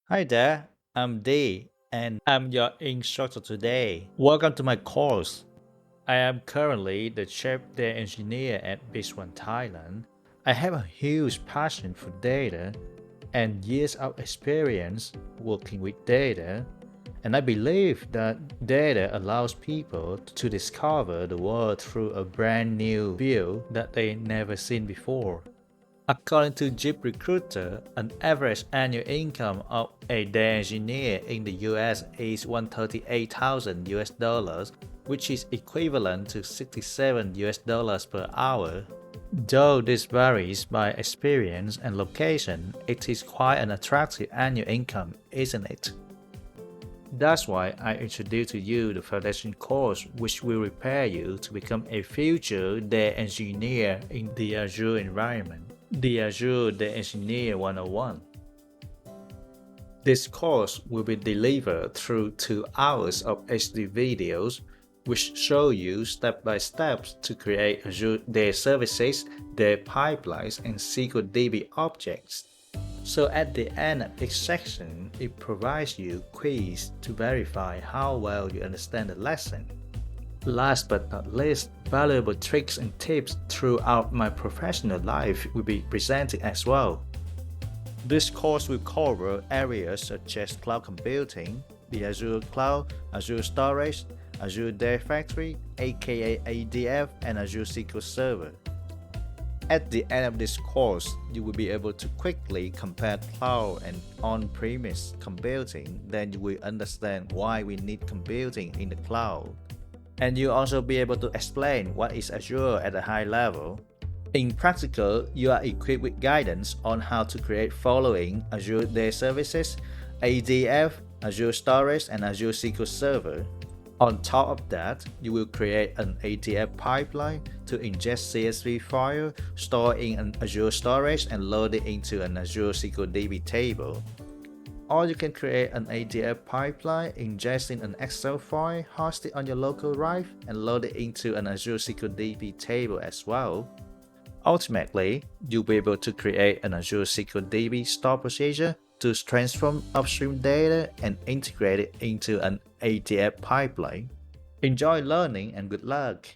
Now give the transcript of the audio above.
Hi there, I'm Dee, and I'm your instructor today. Welcome to my course. I am currently the chief data engineer at Big Thailand. I have a huge passion for data and years of experience working with data, and I believe that data allows people to discover the world through a brand new view that they never seen before. According to ZipRecruiter, an average annual income of a data engineer in the US is 138,000 US dollars, which is equivalent to 67 US dollars per hour. Though this varies by experience and location, it is quite an attractive annual income, isn't it? That's why I introduced to you the foundation course, which will prepare you to become a future data engineer in the Azure environment. The Azure Data Engineer 101. This course will be delivered through 2 hours of HD videos, which show you step by step to create Azure Data Services, data pipelines, and SQLDB objects. So at the end of each section, it provides you quiz to verify how well you understand the lesson. Last but not least, valuable tricks and tips throughout my professional life will be presented as well. This course will cover areas such as cloud computing, the Azure Cloud, Azure Storage, Azure Data Factory, aka ADF, and Azure SQL Server. At the end of this course, you will be able to quickly compare cloud and on-premise computing, then you will understand why we need computing in the cloud. And you'll also be able to explain what is Azure at a high level. In practical, you are equipped with guidance on how to create following Azure Data Services, ADF, Azure Storage, and Azure SQL Server. On top of that, you will create an ADF pipeline to ingest CSV file, store in an Azure Storage, and load it into an Azure SQLDB table. Or you can create an ADF pipeline, ingesting an Excel file, host it on your local drive, and load it into an Azure SQLDB table as well. Ultimately, you'll be able to create an Azure SQLDB store procedure to transform upstream data and integrate it into an ADF pipeline. Enjoy learning and good luck!